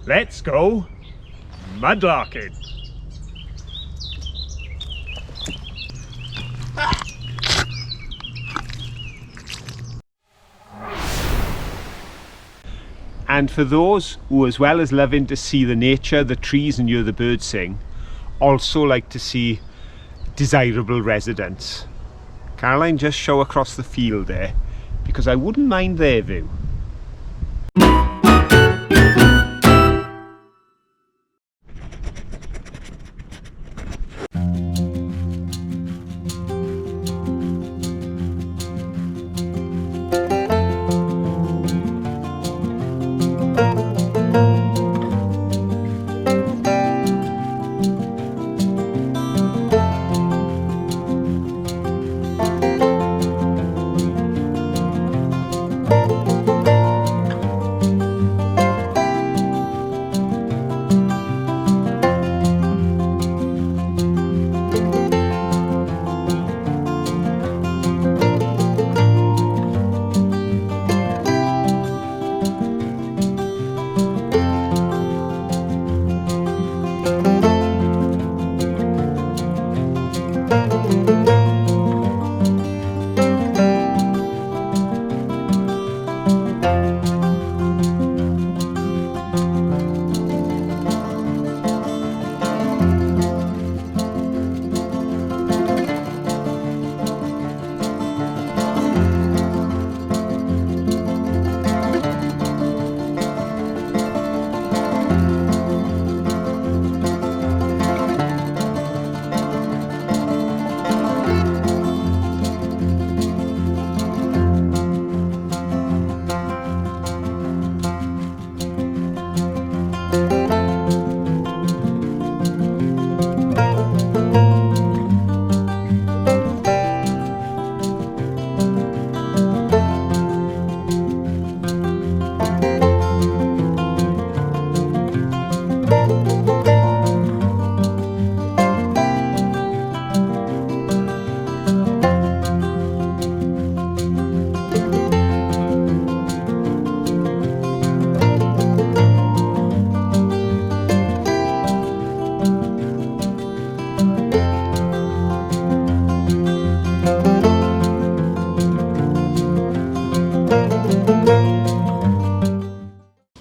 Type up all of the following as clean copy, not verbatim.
Let's go mudlarking. And for those who, as well as loving to see the nature, the trees and hear the birds sing, also like to see desirable residents. Caroline just show across the field there, because I wouldn't mind their view.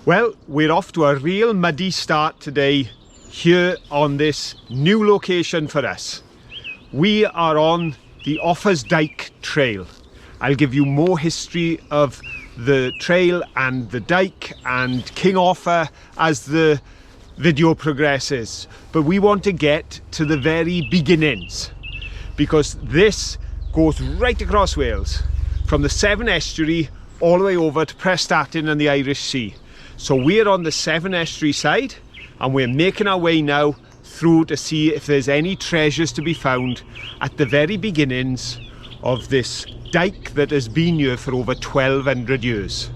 Well, we're off to a real muddy start today here on this new location for us. We are on the Offa's Dyke trail. I'll give you more history of the trail and the Dyke and King Offa as the video progresses. But we want to get to the very beginnings, because this goes right across Wales from the Severn estuary all the way over to Prestatyn and the Irish Sea. So we're on the Severn estuary side and we're making our way now through to see if there's any treasures to be found at the very beginnings of this dyke that has been here for over 1200 years.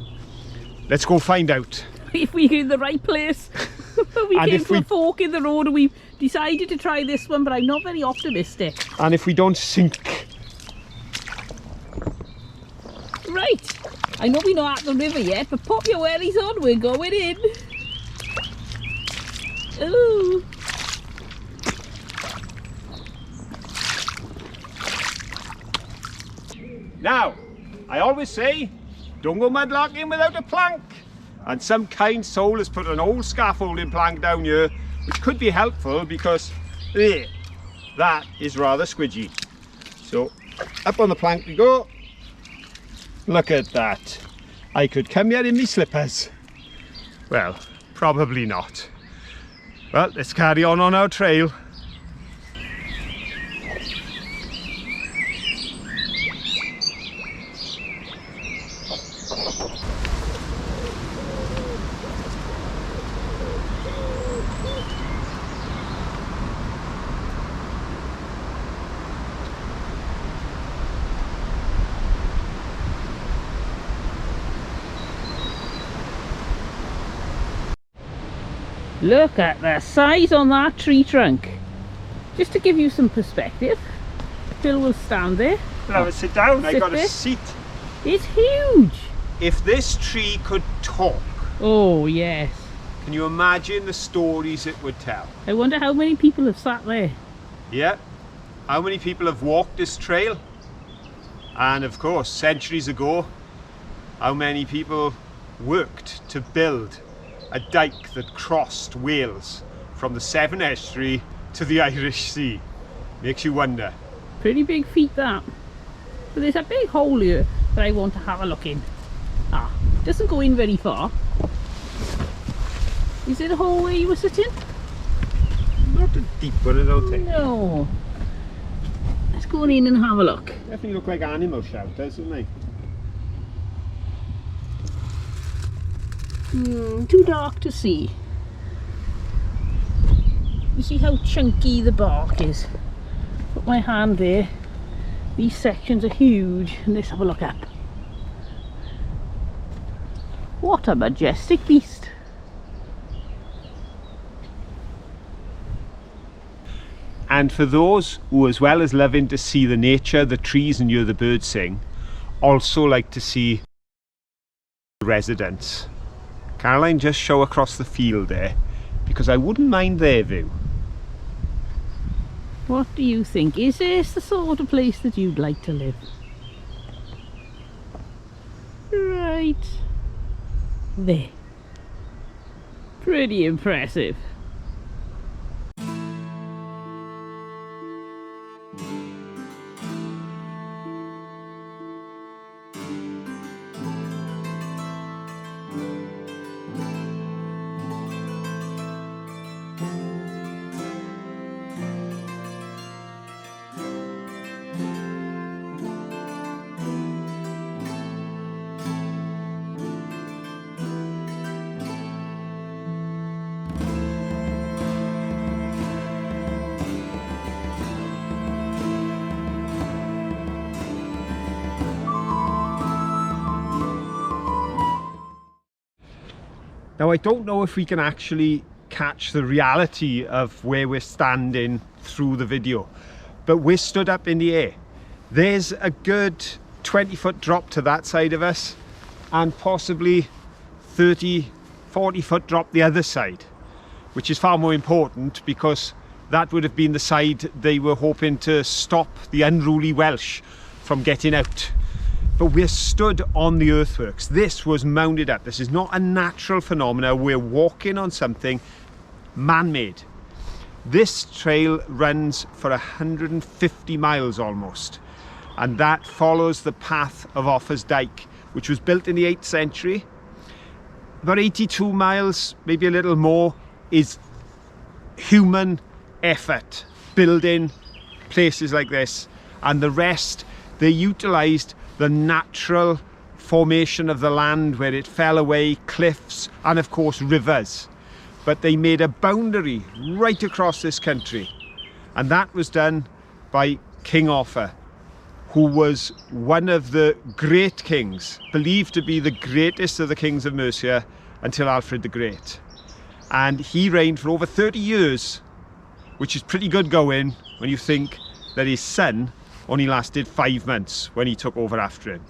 Let's go find out. If we're in the right place. We came to a fork in the road and we decided to try this one, but I'm not very optimistic. And if we don't sink. Right. I know we're not at the river yet, but pop your wellies on, we're going in. Ooh. Now, I always say, don't go mudlarking without a plank. And some kind soul has put an old scaffolding plank down here, which could be helpful because that is rather squidgy. So, up on the plank we go. Look at that. I could come here in my slippers. Well, probably not. Well, let's carry on our trail. Look at the size on that tree trunk. Just to give you some perspective, Phil will stand there. We'll have a sit down. I got a seat. It's huge. If this tree could talk. Oh yes. Can you imagine the stories it would tell? I wonder how many people have sat there. Yeah. How many people have walked this trail? And of course, centuries ago, how many people worked to build a dike that crossed Wales from the Severn Estuary to the Irish Sea? Makes you wonder. Pretty big feat that. But there's a big hole here that I want to have a look in. Ah, doesn't go in very far. Is it a hole where you were sitting? Not a deep one, I don't think. No. Let's go in and have a look. Definitely look like animal shelters, don't they? Too dark to see. You see how chunky the bark is? Put my hand there. These sections are huge. And let's have a look up. What a majestic beast. And for those who, as well as loving to see the nature, the trees and hear the birds sing, also like to see the residents. Caroline, just show across the field there, because I wouldn't mind their view. What do you think? Is this the sort of place that you'd like to live? Right there. Pretty impressive. Now I don't know if we can actually catch the reality of where we're standing through the video, but we're stood up in the air. There's a good 20-foot drop to that side of us and possibly 30-40 foot drop the other side, which is far more important because that would have been the side they were hoping to stop the unruly Welsh from getting out. But we're stood on the earthworks. This was mounded up. This is not a natural phenomenon. We're walking on something man-made. This trail runs for 150 miles almost, and that follows the path of Offa's Dyke, which was built in the 8th century. About 82 miles, maybe a little more, is human effort building places like this, and the rest they utilised the natural formation of the land where it fell away, cliffs and of course rivers. But they made a boundary right across this country, and that was done by King Offa, who was one of the great kings, believed to be the greatest of the kings of Mercia until Alfred the Great. And he reigned for over 30 years, which is pretty good going when you think that his son only lasted 5 months when he took over after him.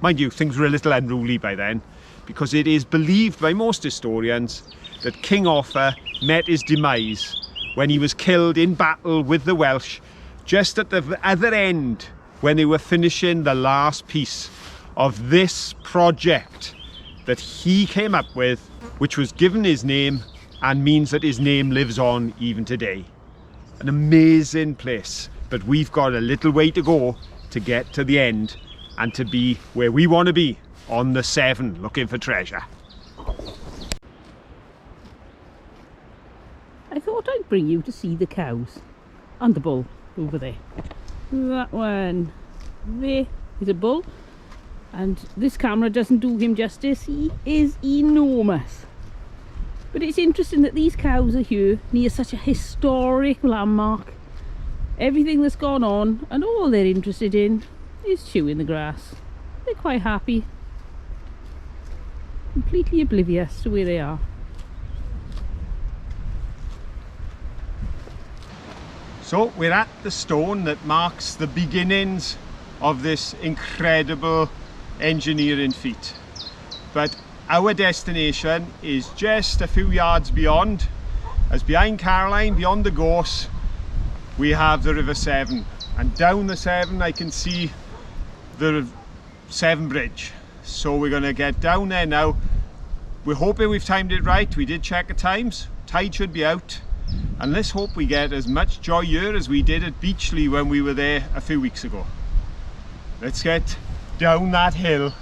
Mind you, things were a little unruly by then, because it is believed by most historians that King Offa met his demise when he was killed in battle with the Welsh just at the other end when they were finishing the last piece of this project that he came up with, which was given his name and means that his name lives on even today. An amazing place. But we've got a little way to go to get to the end and to be where we want to be, on the Severn, looking for treasure. I thought I'd bring you to see the cows and the bull over there. That one there is a bull, and this camera doesn't do him justice. He is enormous. But it's interesting that these cows are here near such a historic landmark. Everything that's gone on and all they're interested in is chewing the grass. They're quite happy, completely oblivious to where they are. So we're at the stone that marks the beginnings of this incredible engineering feat. But our destination is just a few yards beyond. As behind Caroline, beyond the gorse, we have the River Severn, and down the Severn I can see the Severn Bridge. So we're going to get down there now. We're hoping we've timed it right. We did check the times. Tide should be out, and let's hope we get as much joy here as we did at Beachley when we were there a few weeks ago. Let's get down that hill.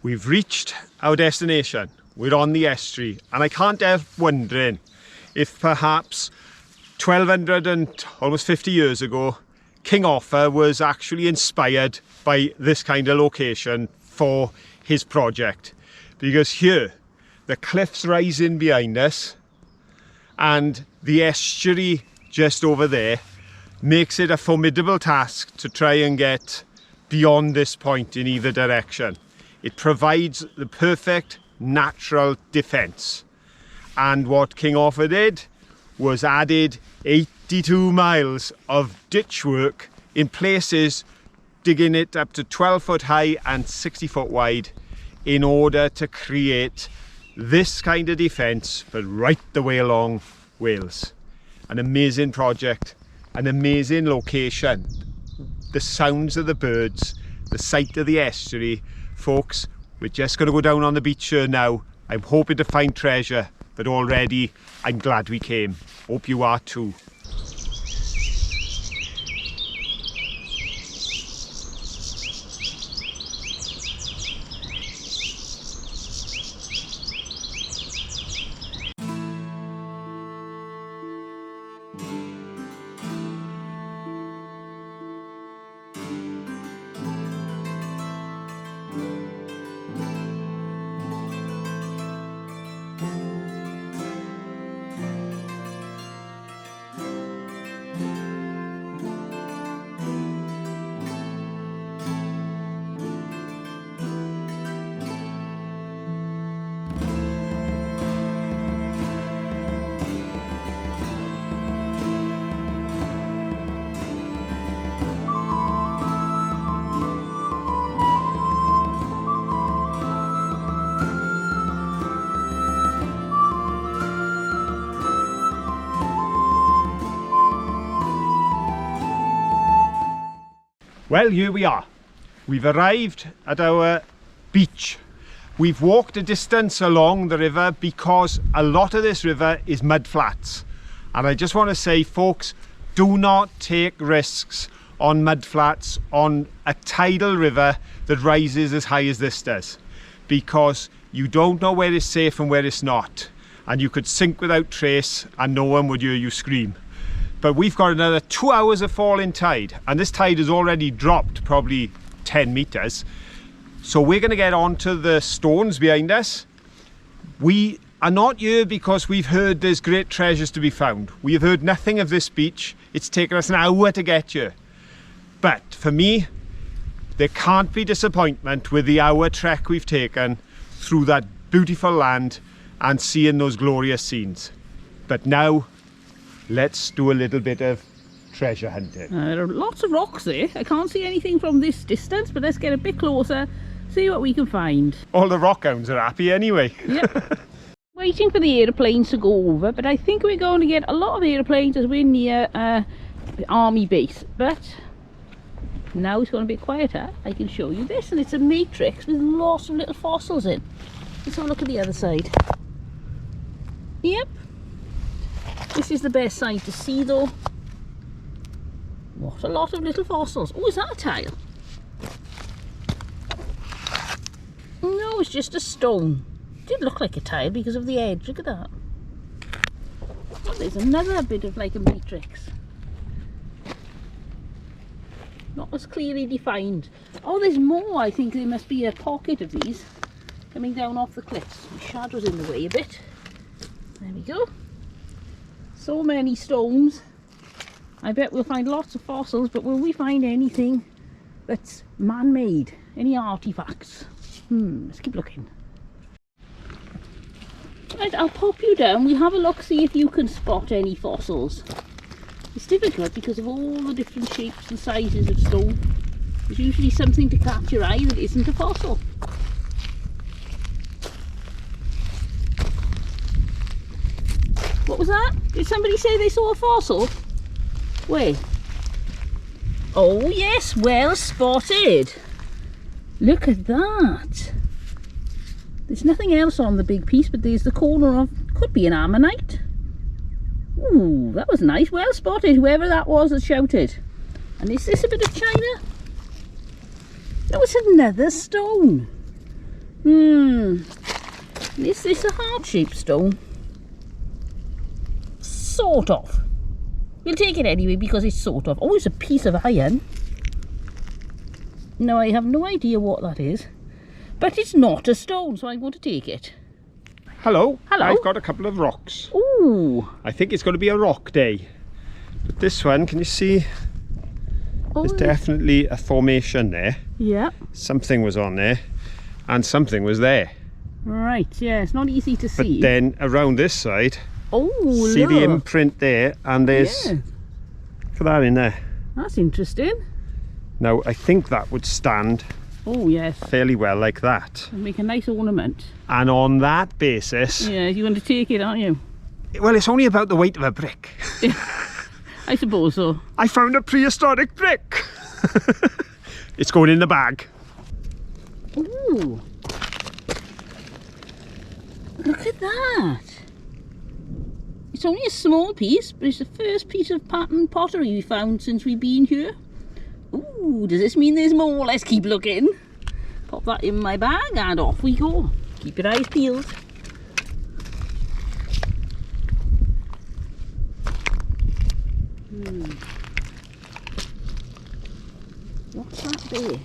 We've reached our destination. We're on the estuary, and I can't help wondering if perhaps 1200 and almost 50 years ago, King Offa was actually inspired by this kind of location for his project. Because here, the cliffs rising behind us and the estuary just over there makes it a formidable task to try and get beyond this point in either direction. It provides the perfect natural defence. And what King Offa did was added 82 miles of ditch work in places, digging it up to 12 foot high and 60 foot wide in order to create this kind of defence, but right the way along Wales. An amazing project, an amazing location. The sounds of the birds, the sight of the estuary. Folks, we're just going to go down on the beach here now. I'm hoping to find treasure, but already I'm glad we came. Hope you are too. Well, here we are. We've arrived at our beach. We've walked a distance along the river because a lot of this river is mud flats. And I just want to say, folks, do not take risks on mud flats on a tidal river that rises as high as this does, because you don't know where it's safe and where it's not. And you could sink without trace and no one would hear you scream. But we've got another 2 hours of falling tide, and this tide has already dropped probably 10 meters. So we're going to get onto the stones behind us. We are not here because we've heard there's great treasures to be found. We have heard nothing of this beach. It's taken us an hour to get here. But for me, there can't be disappointment with the hour trek we've taken through that beautiful land and seeing those glorious scenes. But now, let's do a little bit of treasure hunting. There are lots of rocks there. I can't see anything from this distance, but let's get a bit closer, see what we can find. All the rock hounds are happy anyway. Yep. Waiting for the aeroplanes to go over, but I think we're going to get a lot of aeroplanes as we're near the army base. But now it's going to be quieter. I can show you this, and it's a matrix with lots of little fossils in. Let's have a look at the other side. Yep. This is the best side to see though. What a lot of little fossils. Oh, is that a tile? No, it's just a stone. It did look like a tile because of the edge. Look at that. Oh, there's another bit of like a matrix. Not as clearly defined. Oh, there's more. I think there must be a pocket of these coming down off the cliffs. The shadow's in the way a bit. There we go. So many stones. I bet we'll find lots of fossils, but will we find anything that's man-made? Any artifacts? Let's keep looking. Right, I'll pop you down. We'll have a look, see if you can spot any fossils. It's difficult because of all the different shapes and sizes of stone. There's usually something to catch your eye that isn't a fossil. What was that? Did somebody say they saw a fossil? Where? Oh yes, well spotted. Look at that. There's nothing else on the big piece, but there's the corner of, could be an ammonite. Ooh, that was nice, well spotted, whoever that was that shouted. And is this a bit of china? That was another stone. Is this a heart-shaped stone? Sort of. We'll take it anyway because it's sort of. Oh, it's a piece of iron. No, I have no idea what that is. But it's not a stone, so I'm going to take it. Hello. Hello. I've got a couple of rocks. Ooh. I think it's going to be a rock day. But this one, can you see? Oh, There's definitely a formation there. yeah. Something was on there and something was there. Right, yeah, it's not easy to see. But then around this side, oh, see look. the imprint there, and there's, Yeah. look at that in there. That's interesting. Now, I think that would stand Oh, yes. fairly well like that. Make a nice ornament. And on that basis, Yeah, you're going to take it, aren't you? well, it's only about the weight of a brick. I suppose so. I found a prehistoric brick. It's going in the bag. Ooh. Look at that. It's only a small piece, but it's the first piece of patterned pottery we found since we've been here. Ooh, does this mean there's more? Let's keep looking. Pop that in my bag and off we go. Keep your eyes peeled. What's that there?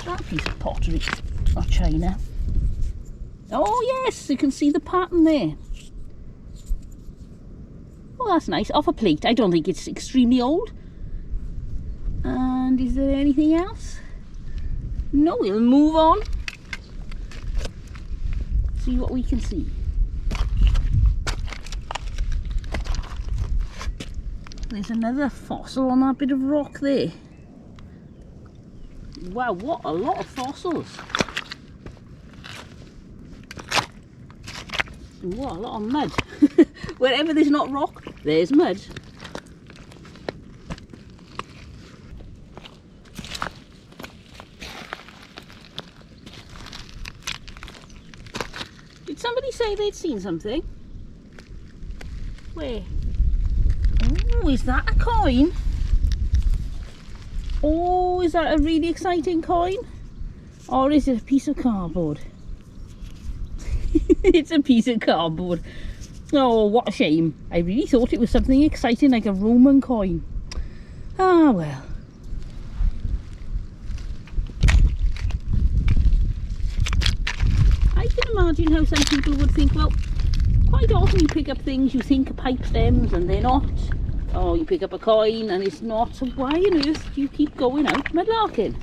That piece of pottery or china. Oh yes, you can see the pattern there. Oh, that's nice. Off a plate. I don't think it's extremely old. And is there anything else? No, we'll move on. See what we can see. There's another fossil on that bit of rock there. Wow, what a lot of fossils. And what a lot of mud. Wherever there's not rock, there's mud. Did somebody say they'd seen something? Where? Oh, is that a coin? Oh, is that a really exciting coin? Or is it a piece of cardboard? It's a piece of cardboard. Oh, what a shame. I really thought it was something exciting like a Roman coin. Ah, well. I can imagine how some people would think, well, quite often you pick up things you think are pipe stems and they're not. Or you pick up a coin and it's not. So why on earth do you keep going out mudlarking?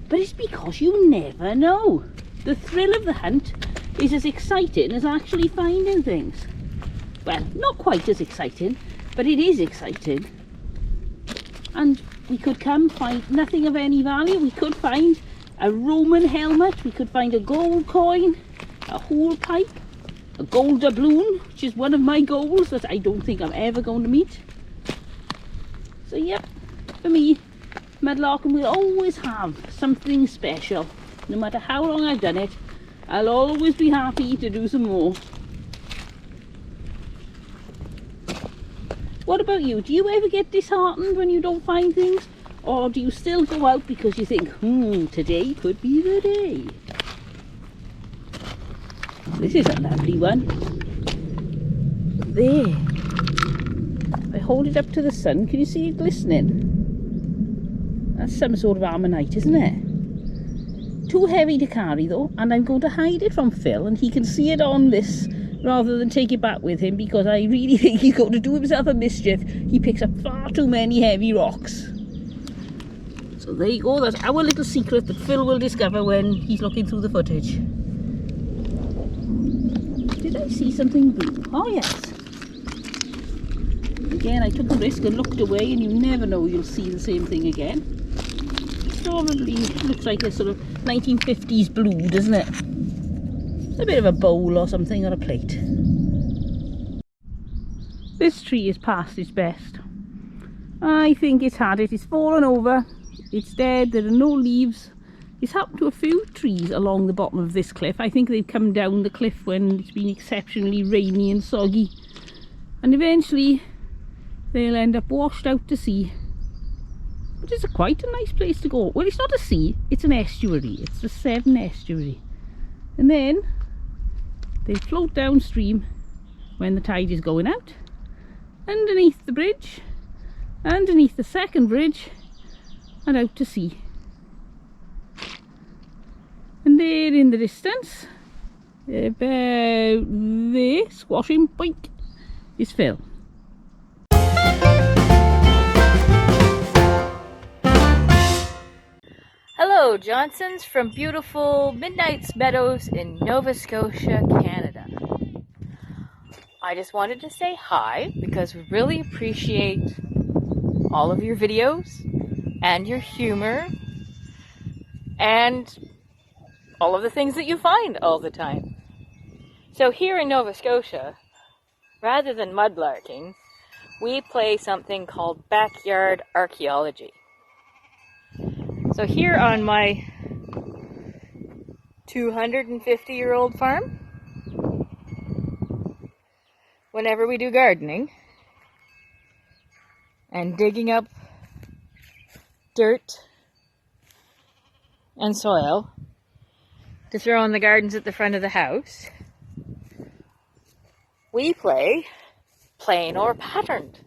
But it's because you never know. The thrill of the hunt is as exciting as actually finding things. Well, not quite as exciting, but it is exciting. And we could come find nothing of any value. We could find a Roman helmet, we could find a gold coin, a whole pipe, a gold doubloon, which is one of my goals that I don't think I'm ever going to meet. So yep, for me, mudlarking will always have something special. No matter how long I've done it, I'll always be happy to do some more. What about you? Do you ever get disheartened when you don't find things? Or do you still go out because you think, today could be the day? This is a lovely one. There. If I hold it up to the sun, can you see it glistening? That's some sort of ammonite, isn't it? Too heavy to carry though, and I'm going to hide it from Phil and he can see it on this rather than take it back with him, because I really think he's going to do himself a mischief. He picks up far too many heavy rocks. So there you go, that's our little secret that Phil will discover when he's looking through the footage. Did I see something blue? Oh yes. Again, I took the risk and looked away, and you never know, you'll see the same thing again. Probably looks like a sort of 1950s blue, doesn't it? It's a bit of a bowl or something, or a plate. This tree is past its best. I think it's had it. It's fallen over. It's dead. There are no leaves. It's happened to a few trees along the bottom of this cliff. I think they've come down the cliff when it's been exceptionally rainy and soggy. And eventually they'll end up washed out to sea. But it's quite a nice place to go. Well, it's not a sea, it's an estuary. It's the Severn estuary. And then they float downstream when the tide is going out, underneath the bridge, underneath the second bridge, and out to sea. And there in the distance, about there, squashing point, is Phil. Hello, Johnsons from beautiful Midnight's Meadows in Nova Scotia, Canada. I just wanted to say hi because we really appreciate all of your videos and your humor and all of the things that you find all the time. So here in Nova Scotia, rather than mudlarking, we play something called backyard archaeology. So here on my 250-year-old farm, whenever we do gardening and digging up dirt and soil to throw in the gardens at the front of the house, we play plain or patterned.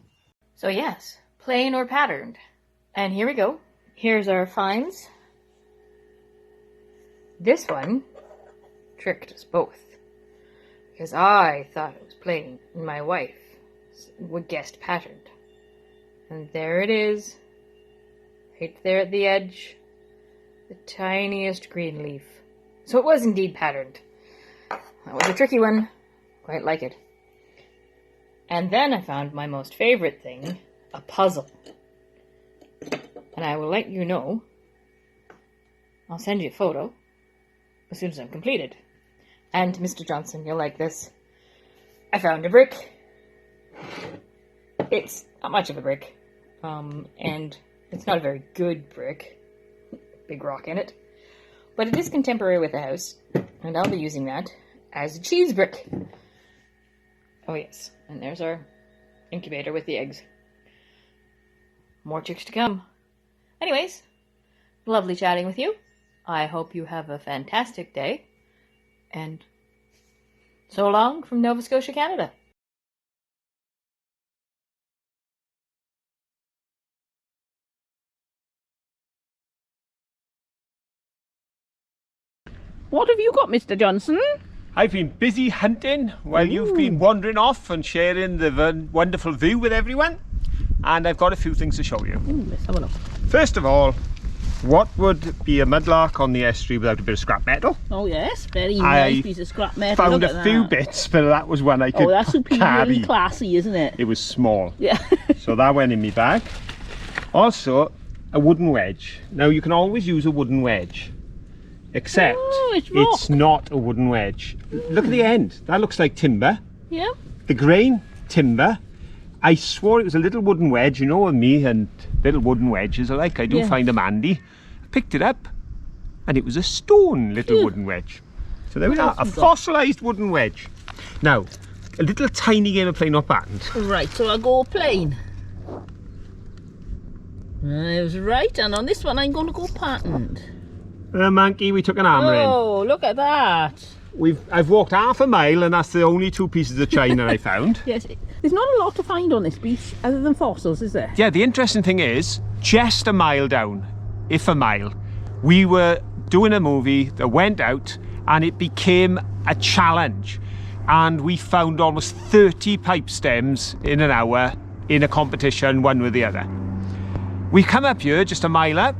So yes, plain or patterned. And here we go. Here's our finds. This one tricked us both, because I thought it was plain and my wife guessed patterned. And there it is, right there at the edge, the tiniest green leaf. So it was indeed patterned. That was a tricky one, quite like it. And then I found my most favorite thing, a puzzle. And I will let you know. I'll send you a photo as soon as I'm completed. And Mr. Johnson, you'll like this. I found a brick. It's not much of a brick. And it's not a very good brick. Big rock in it. But it is contemporary with the house. And I'll be using that as a cheese brick. Oh yes. And there's our incubator with the eggs. More chicks to come. Anyways, lovely chatting with you. I hope you have a fantastic day. And so long from Nova Scotia, Canada. What have you got, Mr. Johnson? I've been busy hunting while you've been wandering off and sharing the wonderful view with everyone. And I've got a few things to show you. Let's have a look. First of all, what would be a mudlark on the estuary without a bit of scrap metal? Oh yes, very nice piece of scrap metal. Found a few bits, but that was one I could carry. Oh, that's superiorly classy, isn't it? It was small. Yeah. So that went in my bag. Also, a wooden wedge. Now you can always use a wooden wedge, except it's not a wooden wedge. Look at the end. That looks like timber. Yeah. The grain, timber. I swore it was a little wooden wedge, you know, with me and little wooden wedges alike. I do find them handy. I picked it up and it was a stone little wooden wedge. So there we are, a fossilised wooden wedge. Now, a little tiny game of plain or patterned. Right, so I'll go plain. I was right, and on this one I'm going to go patterned. Manky, we took an hammer in. Oh, look at that. I've walked half a mile and that's the only two pieces of china I found. Yes, there's not a lot to find on this beach other than fossils, is there? Yeah, the interesting thing is, just a mile down, if a mile, we were doing a movie that went out and it became a challenge. And we found almost 30 pipe stems in an hour in a competition, one with the other. We come up here just a mile up,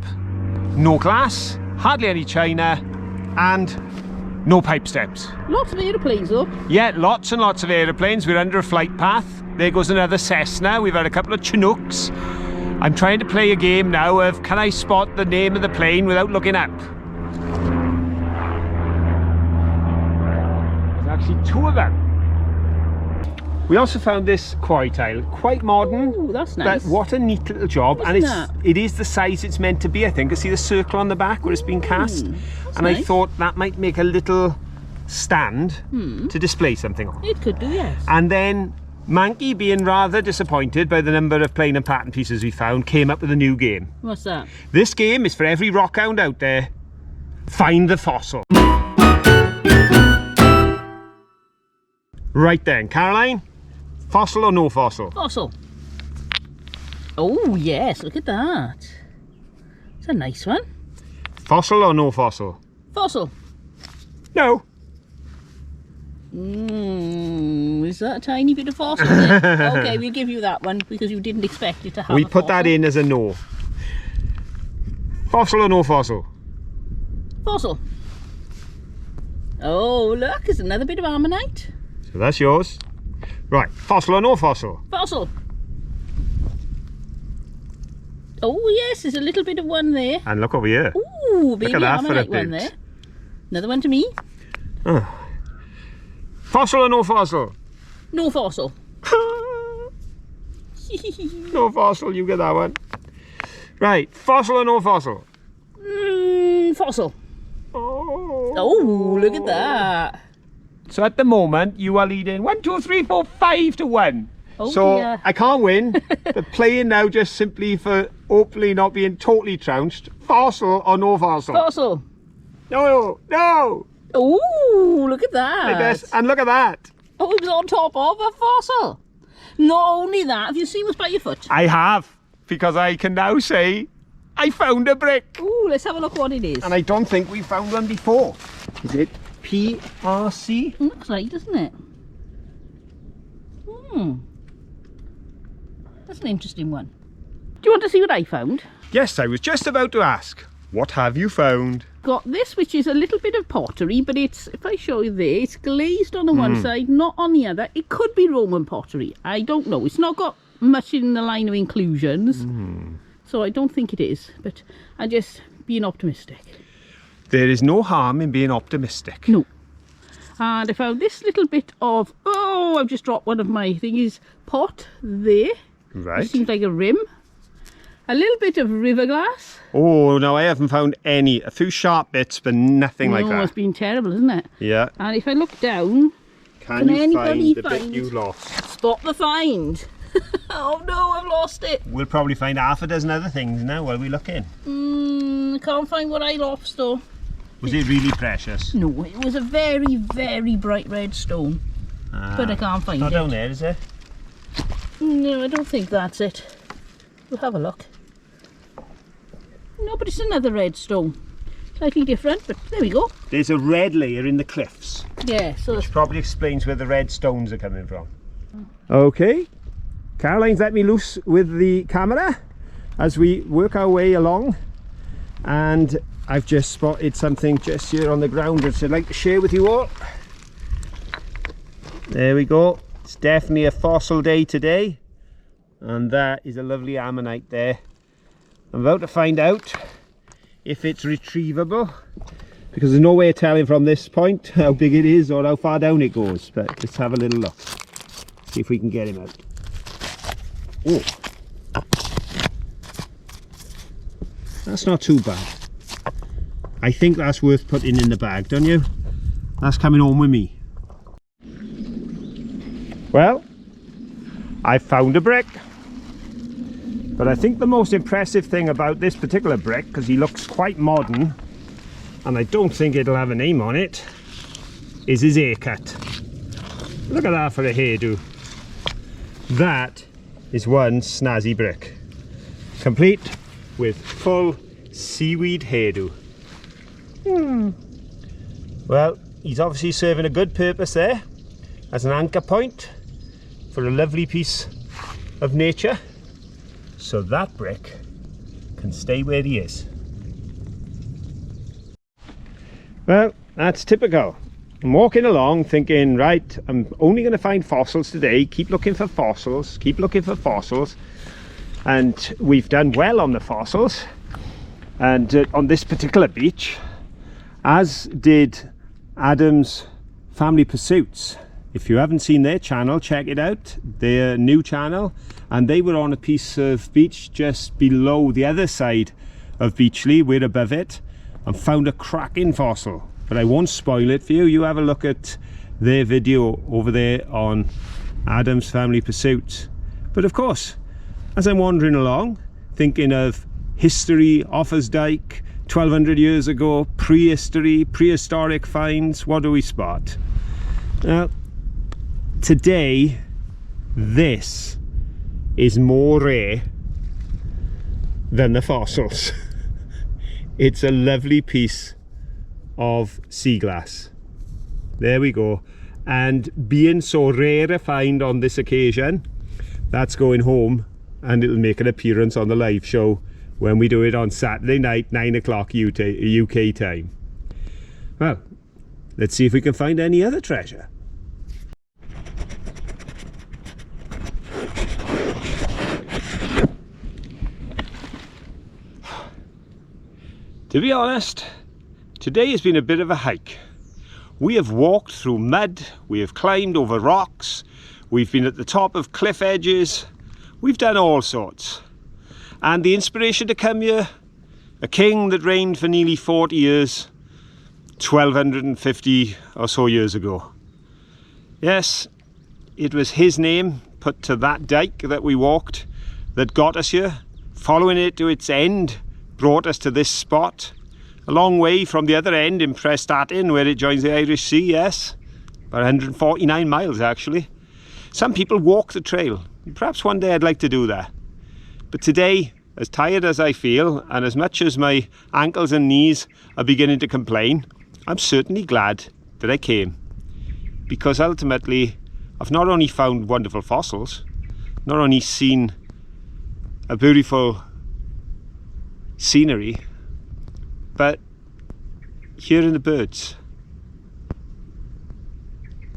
no glass, hardly any china, and no pipe stems. Lots of aeroplanes though. Yeah, lots and lots of aeroplanes. We're under a flight path. there goes another Cessna. We've had a couple of Chinooks. I'm trying to play a game now of can I spot the name of the plane without looking up? There's actually two of them. We also found this quarry tile, quite modern. Ooh, that's nice. But what a neat little job. Isn't And that? it is the size it's meant to be, I think. I see the circle on the back where it's been cast. And I nice. thought that might make a little stand to display something on. It could do, yes. And then Manky, being rather disappointed by the number of plain and pattern pieces we found, came up with a new game. What's that? This game is for every rockhound out there. Find the fossil. Right then, Caroline, fossil or no fossil? Fossil. Oh, yes, look at that. It's a nice one. Fossil or no fossil? Fossil. No. Is that a tiny bit of fossil there? Okay, we'll give you that one because you didn't expect it to have We a put that fossil. in as a no. Fossil or no fossil? Fossil. Oh, look, there's another bit of ammonite. So that's yours. Right, fossil or no fossil? Fossil. Oh, yes, there's a little bit of one there. And look over here. Ooh, baby at that for a ammonite one bit. there. Another one to me. Fossil or no fossil? No fossil. No fossil, you get that one. Right, fossil or no fossil? Fossil. Oh, look at that. So at the moment, you are leading 1, 2, 3, 4, 5 to 1. Oh So dear. I can't win, but playing now just simply for hopefully not being totally trounced. Fossil or no fossil? Fossil. No, no. Oh, look at I that. guess, and look at that. Oh, it was on top of a fossil. Not only that, have you seen what's by your foot? I have, because I can now say I found a brick. Ooh, let's have a look what it is. And I don't think we found one before. Is it PRC? Looks like, doesn't it? That's an interesting one. Do you want to see what I found? Yes, I was just about to ask. What have you found? Got this, which is a little bit of pottery, but it's, if I show you there, it's glazed on the one side, not on the other. It could be Roman pottery. I don't know. It's not got much in the line of inclusions, so I don't think it is, but I'm just being optimistic. There is no harm in being optimistic. No. And I found this little bit of, oh, I've just dropped one of my thingies, pot there. Right. It seems like a rim. A little bit of river glass. Oh, no, I haven't found any. A few sharp bits, but nothing like Oh, it's that. been terrible, isn't it? Yeah. And if I look down, Can you anybody find the bit find- you lost? spot the find. Oh no, I've lost it. We'll probably find half a dozen other things now while we look in. I can't find what I lost though. Was it really precious? No, it was a very, very bright red stone. But I can't find Not it. down there, is it? No, I don't think that's it. We'll have a look. No, but it's another red stone. Slightly different, but there we go. There's a red layer in the cliffs, Yeah, so which probably explains where the red stones are coming from. Okay, Caroline's let me loose with the camera as we work our way along, and I've just spotted something just here on the ground which I'd like to share with you all. There we go. It's definitely a fossil day today, and that is a lovely ammonite there. I'm about to find out if it's retrievable, because there's no way of telling from this point how big it is or how far down it goes, but let's have a little look, see if we can get him out. Oh, that's not too bad. I think that's worth putting in the bag, don't you? That's coming home with me. Well, I found a brick. But I think the most impressive thing about this particular brick, because he looks quite modern, and I don't think it'll have a name on it, is his haircut. Look at that for a hairdo. That is one snazzy brick, complete with full seaweed hairdo. Well, he's obviously serving a good purpose there, as an anchor point for a lovely piece of nature. So that brick can stay where he is. Well, that's typical. I'm walking along thinking, right, I'm only going to find fossils today. Keep looking for fossils, keep looking for fossils. And we've done well on the fossils. And on this particular beach, as did Adam's Family Pursuits. If you haven't seen their channel, check it out. Their new channel. And they were on a piece of beach just below the other side of Beachley. We're above it. And found a cracking fossil. But I won't spoil it for you. You have a look at their video over there on Adam's Family Pursuits. But of course, as I'm wandering along, thinking of history, Offa's Dyke, 1200 years ago, prehistory, prehistoric finds, what do we spot? Now, today, this is more rare than the fossils. It's a lovely piece of sea glass. There we go. And being so rare a find on this occasion, that's going home and it'll make an appearance on the live show when we do it on Saturday night, 9 o'clock UK time. Well, let's see if we can find any other treasure. To be honest, today has been a bit of a hike. We have walked through mud, we have climbed over rocks, we've been at the top of cliff edges, we've done all sorts. And the inspiration to come here, a king that reigned for nearly 40 years, 1250 or so years ago. Yes, it was his name put to that dike that we walked that got us here. Following it to its end brought us to this spot. A long way from the other end in Prestatyn where it joins the Irish Sea, yes. About 149 miles actually. Some people walk the trail. Perhaps one day I'd like to do that. But today, as tired as I feel, and as much as my ankles and knees are beginning to complain, I'm certainly glad that I came. Because ultimately, I've not only found wonderful fossils, not only seen a beautiful scenery, but hearing the birds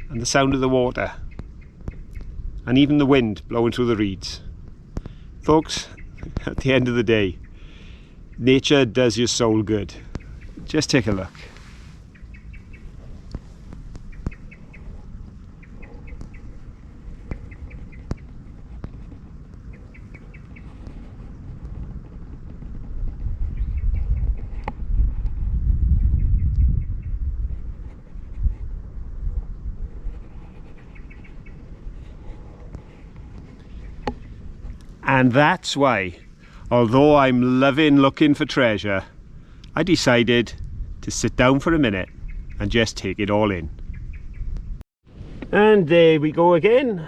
and the sound of the water and even the wind blowing through the reeds. Folks, at the end of the day, nature does your soul good. Just take a look. And that's why, although I'm loving looking for treasure, I decided to sit down for a minute and just take it all in. And there we go again.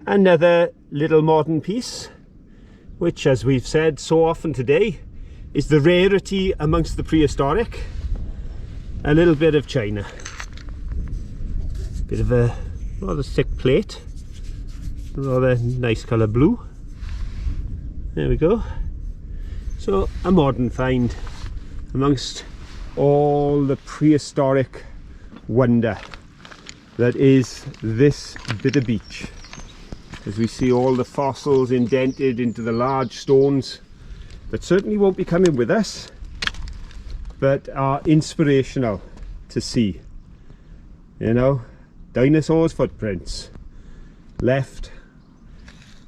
Another little modern piece, which, as we've said so often today, is the rarity amongst the prehistoric. A little bit of china. Bit of a rather thick plate. Rather nice colour blue. There we go. So a modern find amongst all the prehistoric wonder that is this bit of beach. As we see all the fossils indented into the large stones that certainly won't be coming with us, but are inspirational to see. You know, dinosaurs' footprints left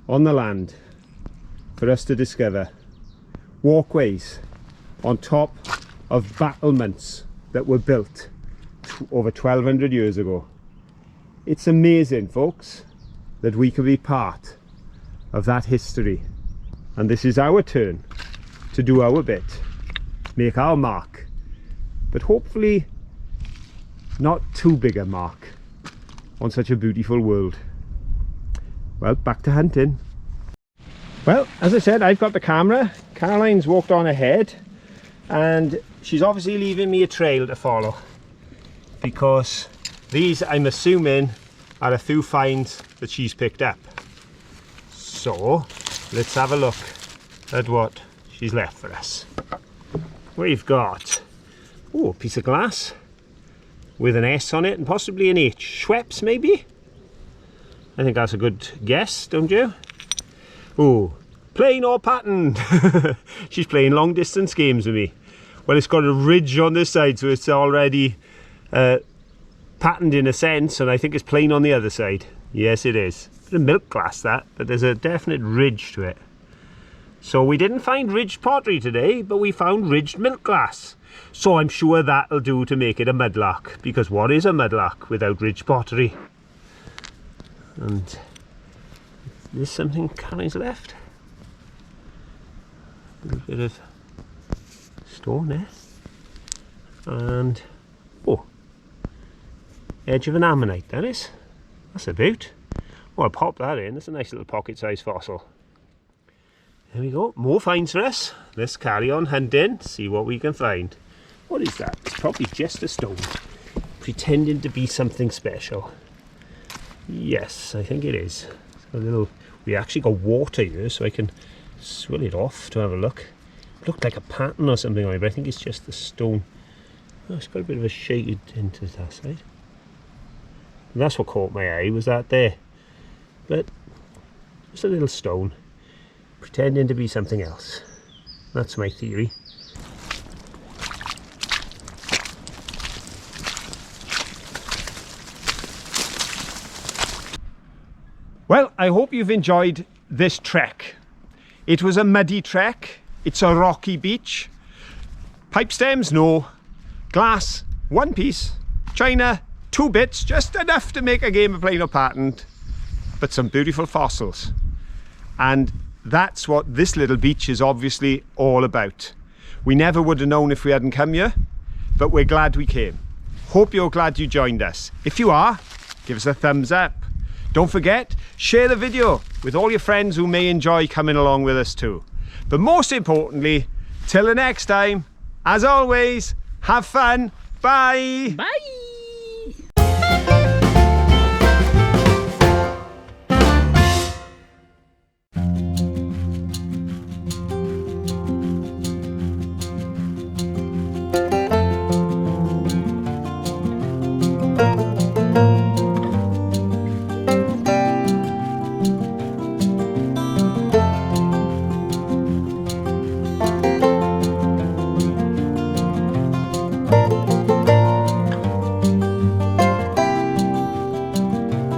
on the land for us to discover. Walkways on top of battlements that were built over 1200 years ago. It's amazing, folks, that we can be part of that history, and this is our turn to do our bit, make our mark, but hopefully not too big a mark on such a beautiful world. Well, back to hunting. Well, as I said, I've got the camera. Caroline's walked on ahead and she's obviously leaving me a trail to follow, because these, I'm assuming, are a few finds that she's picked up. So let's have a look at what she's left for us. We've got, oh, a piece of glass, with an S on it and possibly an H. Schweppes, maybe? I think that's a good guess, don't you? Oh, plain or patterned? She's playing long distance games with me. Well, it's got a ridge on this side, so it's already patterned in a sense, and I think it's plain on the other side. Yes, it is. It's a milk glass, that, but there's a definite ridge to it. So we didn't find ridged pottery today, but we found ridged milk glass. So I'm sure that'll do to make it a mudlark, because what is a mudlark without ridged pottery? And there's something Carrie's left. A little bit of stone there. And, oh, edge of an ammonite, that is. That's about. Well, I'll pop that in. That's a nice little pocket-sized fossil. There we go. More finds for us. Let's carry on hunting, see what we can find. What is that? It's probably just a stone, pretending to be something special. Yes, I think it is. It's got a little. We actually got water here, so I can swill it off to have a look. It looked like a pattern or something on it, but I think it's just the stone. Oh, it's got a bit of a shaded into that side. And that's what caught my eye, was that there. But just a little stone, pretending to be something else. That's my theory. Well, I hope you've enjoyed this trek. It was a muddy trek. It's a rocky beach. Pipe stems, no. Glass, one piece. China, 2 bits, just enough to make a game of plain or patterned. But some beautiful fossils. And that's what this little beach is obviously all about. We never would have known if we hadn't come here, but we're glad we came. Hope you're glad you joined us. If you are, give us a thumbs up. Don't forget, share the video with all your friends who may enjoy coming along with us too. But most importantly, till the next time, as always, have fun. Bye. Bye.